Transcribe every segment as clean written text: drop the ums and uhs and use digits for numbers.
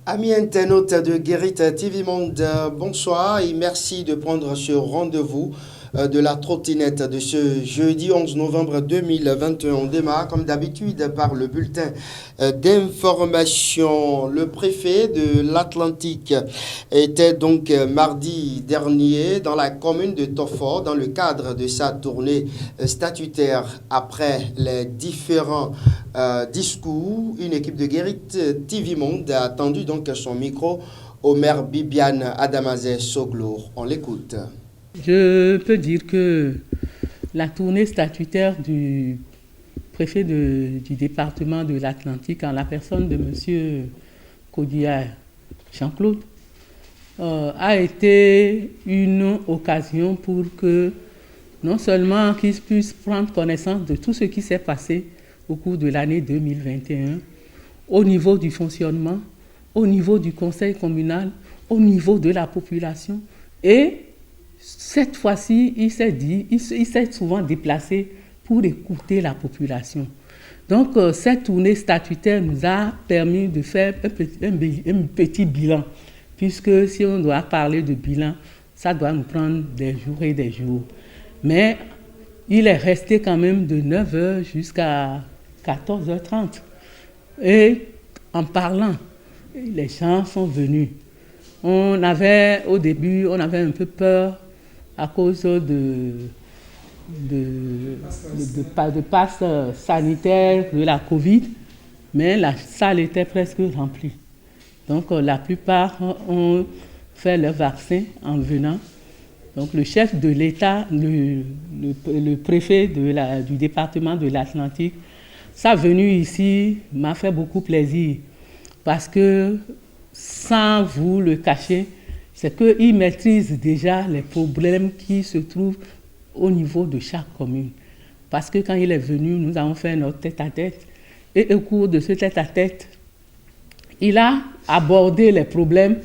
Amis internautes de Guérit TV Monde, bonsoir et merci de prendre ce rendez-vous de la trottinette de ce jeudi 11 novembre 2021. On démarre comme d'habitude par le bulletin d'information. Le préfet de l'Atlantique était donc mardi dernier dans la commune de Tofort dans le cadre de sa tournée statutaire. Après les différents discours, une équipe de Guérit TV Monde a attendu donc son micro au maire Bibiane Adamazé Soglo. On l'écoute. Je peux dire que la tournée statutaire du préfet du département de l'Atlantique, en la personne de M. Koddia Jean-Claude, a été une occasion pour que non seulement qu'ils puissent prendre connaissance de tout ce qui s'est passé au cours de l'année 2021, au niveau du fonctionnement, au niveau du conseil communal, au niveau de la population. Et cette fois-ci, il s'est souvent déplacé pour écouter la population. Donc, cette tournée statutaire nous a permis de faire un petit bilan, puisque si on doit parler de bilan, ça doit nous prendre des jours et des jours. Mais il est resté quand même de 9h jusqu'à 14h30. Et en parlant, les gens sont venus. Au début, on avait un peu peur à cause de passe sanitaire, de la Covid, mais la salle était presque remplie. Donc la plupart ont fait leur vaccin en venant. Donc le chef de l'État, le préfet du département de l'Atlantique, sa venue ici m'a fait beaucoup plaisir parce que, sans vous le cacher, c'est qu'il maîtrise déjà les problèmes qui se trouvent au niveau de chaque commune. Parce que quand il est venu, nous avons fait notre tête-à-tête. Et au cours de ce tête-à-tête, il a abordé les problèmes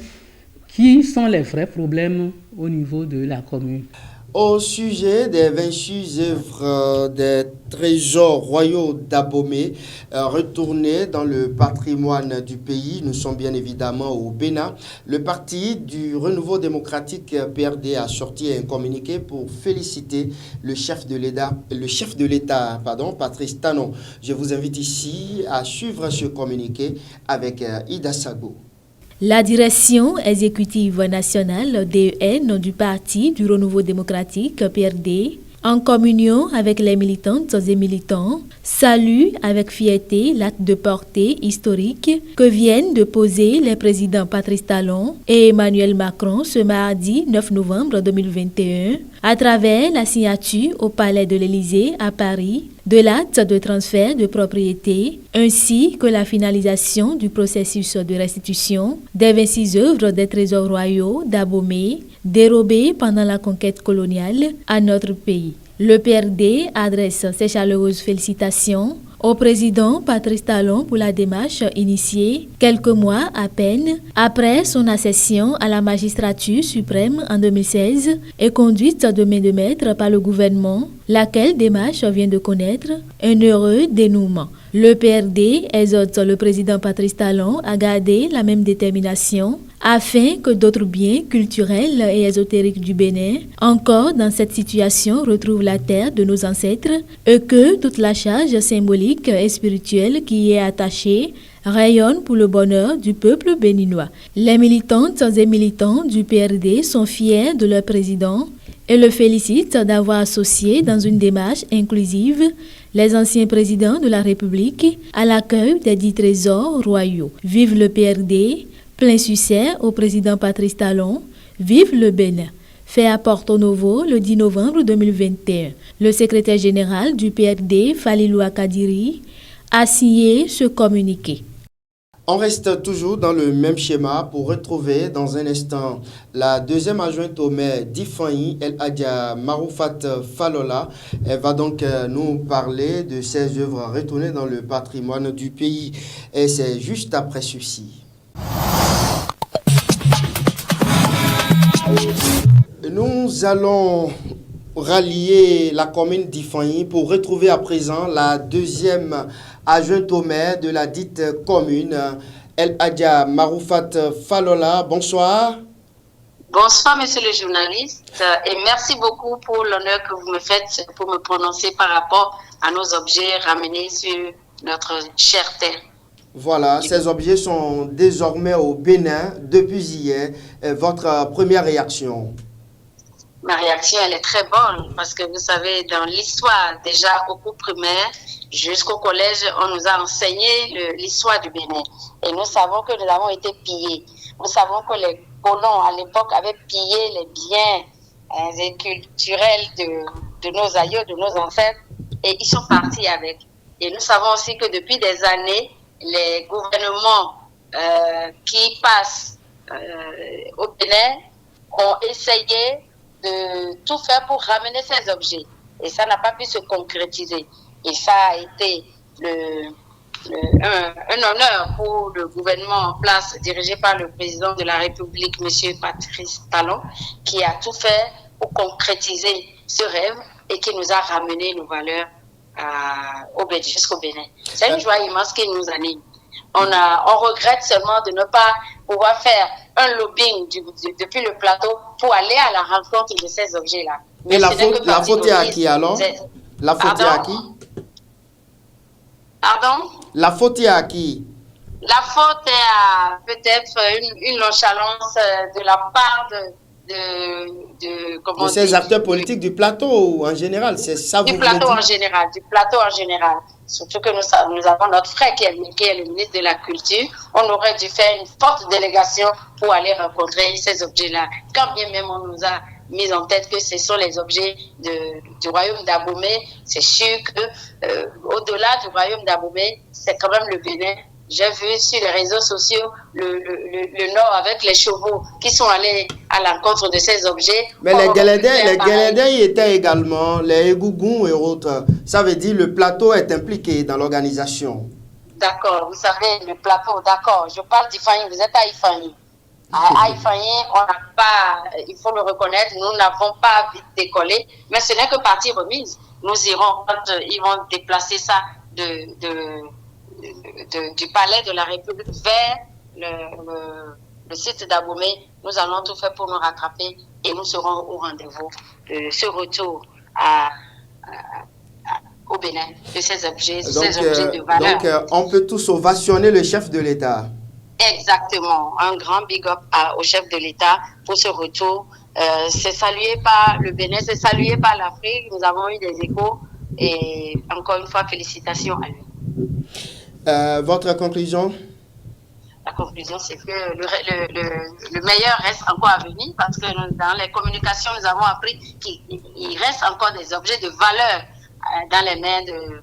qui sont les vrais problèmes au niveau de la commune. Au sujet des 26 œuvres des trésors royaux d'Abomey retournées dans le patrimoine du pays, nous sommes bien évidemment au Bénin. Le parti du Renouveau démocratique PRD a sorti un communiqué pour féliciter le chef de l'État, Patrice Talon. Je vous invite ici à suivre ce communiqué avec Ida Sago. La direction exécutive nationale DEN du Parti du Renouveau démocratique PRD, en communion avec les militantes et militants, salue avec fierté l'acte de portée historique que viennent de poser les présidents Patrice Talon et Emmanuel Macron ce mardi 9 novembre 2021 à travers la signature au Palais de l'Élysée à Paris de l'acte de transfert de propriété ainsi que la finalisation du processus de restitution des 26 œuvres des trésors royaux d'Abomey dérobées pendant la conquête coloniale à notre pays. Le PRD adresse ses chaleureuses félicitations au président Patrice Talon pour la démarche initiée quelques mois à peine après son accession à la magistrature suprême en 2016 et conduite de main de maître par le gouvernement, laquelle démarche vient de connaître un heureux dénouement. Le PRD exhorte le président Patrice Talon à garder la même détermination afin que d'autres biens culturels et ésotériques du Bénin, encore dans cette situation, retrouvent la terre de nos ancêtres et que toute la charge symbolique et spirituelle qui y est attachée rayonne pour le bonheur du peuple béninois. Les militantes et militants du PRD sont fiers de leur président et le félicitent d'avoir associé dans une démarche inclusive les anciens présidents de la République à l'accueil des dits trésors royaux. Vive le PRD! Plein succès au président Patrice Talon, vive le Bénin. Fait à Porto Novo le 10 novembre 2021. Le secrétaire général du PRD, Falilou Kadiri, a signé ce communiqué. On reste toujours dans le même schéma pour retrouver dans un instant la deuxième adjointe au maire d'Ifanyi, El Hadja Maroufat Falola. Elle va donc nous parler de ses œuvres retournées dans le patrimoine du pays. Et c'est juste après ceci. Nous allons rallier la commune d'Ifanyi pour retrouver à présent la deuxième adjointe au maire de la dite commune. El Hadja Maroufat Falola, bonsoir. Bonsoir, monsieur le journaliste, et merci beaucoup pour l'honneur que vous me faites pour me prononcer par rapport à nos objets ramenés sur notre chère terre. Voilà, ces objets sont désormais au Bénin depuis hier. Votre première réaction? Ma réaction, elle est très bonne parce que vous savez, dans l'histoire, déjà au cours primaire jusqu'au collège, on nous a enseigné l'histoire du Bénin. Et nous savons que nous avons été pillés. Nous savons que les colons, à l'époque, avaient pillé les biens culturels de nos aïeux, de nos ancêtres, et ils sont partis avec. Et nous savons aussi que depuis des années, les gouvernements qui passent au Bénin ont essayé de tout faire pour ramener ces objets. Et ça n'a pas pu se concrétiser. Et ça a été un honneur pour le gouvernement en place, dirigé par le président de la République, M. Patrice Talon, qui a tout fait pour concrétiser ce rêve et qui nous a ramené nos valeurs jusqu'au Bénin. C'est une joie immense qui nous anime. On regrette seulement de ne pas pouvoir faire un lobbying depuis le plateau pour aller à la rencontre de ces objets-là. Et la faute est à qui alors? La faute est à qui? Pardon? La faute est à qui? La faute est à peut-être une nonchalance de la part de ces acteurs politiques du plateau en général, c'est ça du plateau en général. Surtout que nous avons notre frère qui est le ministre de la Culture. On aurait dû faire une forte délégation pour aller rencontrer ces objets-là. Quand bien même on nous a mis en tête que ce sont les objets du royaume d'Abomey, c'est sûr que au-delà du royaume d'Abomey, c'est quand même le Bénin. J'ai vu sur les réseaux sociaux le Nord avec les chevaux qui sont allés à l'encontre de ces objets. Mais les Galédins y étaient également, les Egougous et autres. Ça veut dire le plateau est impliqué dans l'organisation. D'accord, vous savez, le plateau, d'accord. Je parle d'Ifani, vous êtes à Ifani. À Ifani, on n'a pas, il faut le reconnaître, nous n'avons pas vite décollé, mais ce n'est que partie remise. Nous irons, quand ils vont déplacer ça du palais de la République vers le site d'Abomey, nous allons tout faire pour nous rattraper et nous serons au rendez-vous de ce retour au Bénin de ces objets, de valeur. Donc, on peut tous ovationner le chef de l'État. Exactement. Un grand big up au chef de l'État pour ce retour. C'est salué par le Bénin, c'est salué par l'Afrique. Nous avons eu des échos et encore une fois, félicitations à lui. Votre conclusion? La conclusion, c'est que le meilleur reste encore à venir parce que dans les communications, nous avons appris qu'il reste encore des objets de valeur dans les mains de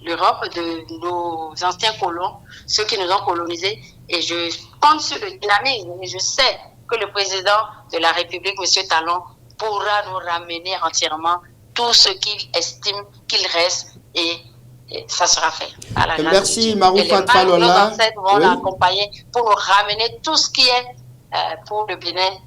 l'Europe, de nos anciens colons, ceux qui nous ont colonisés. Et je compte sur le dynamisme et je sais que le président de la République, M. Talon, pourra nous ramener entièrement tout ce qu'il estime qu'il reste et ça sera fait. Merci Maroufat Falola. Nos ancêtres vont l'accompagner pour nous ramener tout ce qui est pour le Bénin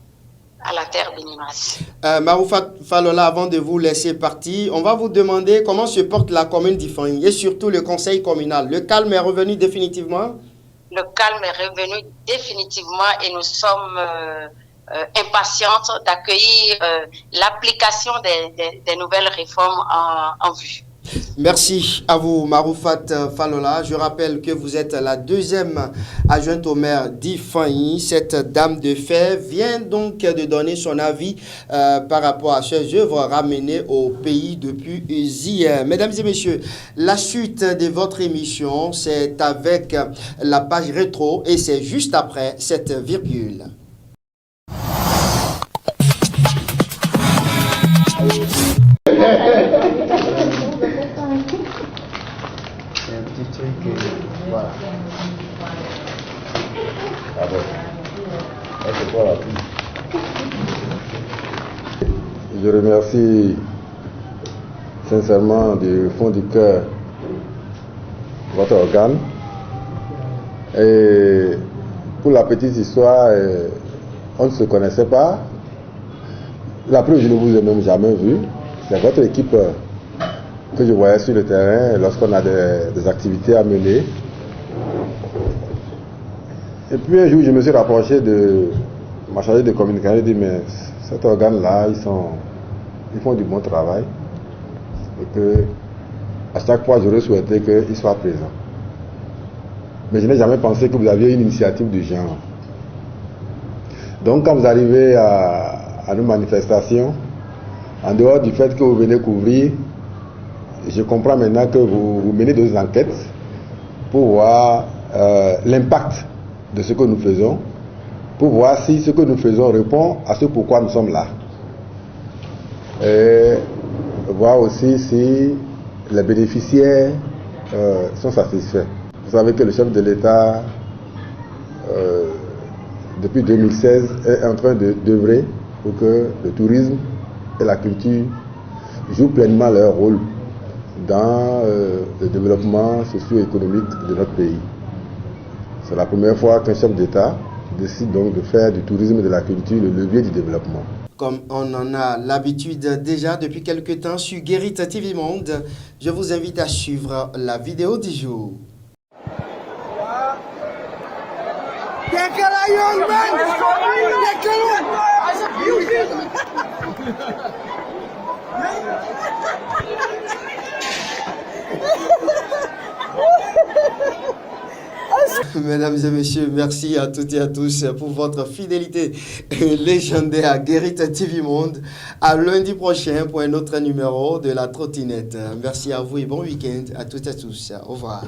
à la terre béninoise. Maroufat Falola, avant de vous laisser partir, on va vous demander comment se porte la commune d'Ifani et surtout le conseil communal. Le calme est revenu définitivement? Le calme est revenu définitivement et nous sommes impatientes d'accueillir l'application des nouvelles réformes en vue. Merci à vous, Maroufat Falola. Je rappelle que vous êtes la deuxième adjointe au maire d'Ifani. Cette dame de fer vient donc de donner son avis par rapport à ces œuvres ramenées au pays depuis hier. Mesdames et messieurs, la suite de votre émission, c'est avec la page rétro et c'est juste après cette virgule. Voilà. Ah bon. C'est quoi la pub? Je remercie sincèrement du fond du cœur votre organe. Et pour la petite histoire, on ne se connaissait pas. La preuve, je ne vous ai même jamais vu. C'est votre équipe que je voyais sur le terrain lorsqu'on a des activités à mener. Et puis un jour, je me suis rapproché de ma chargée de communication et dit, mais cet organe-là, ils font du bon travail. Et que à chaque fois, j'aurais souhaité qu'ils soient présents. Mais je n'ai jamais pensé que vous aviez une initiative du genre. Donc quand vous arrivez à nos manifestations, en dehors du fait que vous venez couvrir, je comprends maintenant que vous menez des enquêtes pour voir l'impact de ce que nous faisons, pour voir si ce que nous faisons répond à ce pourquoi nous sommes là. Et voir aussi si les bénéficiaires sont satisfaits. Vous savez que le chef de l'État, depuis 2016, est en train d'œuvrer pour que le tourisme et la culture jouent pleinement leur rôle dans le développement socio-économique de notre pays. C'est la première fois qu'un chef d'État décide donc de faire du tourisme et de la culture le levier du développement. Comme on en a l'habitude déjà depuis quelques temps sur Guérita TV Monde, je vous invite à suivre la vidéo du jour. Mesdames et messieurs, merci à toutes et à tous pour votre fidélité légendaire à Guérita TV Monde. À lundi prochain pour un autre numéro de la trottinette. Merci à vous et bon week-end à toutes et à tous. Au revoir.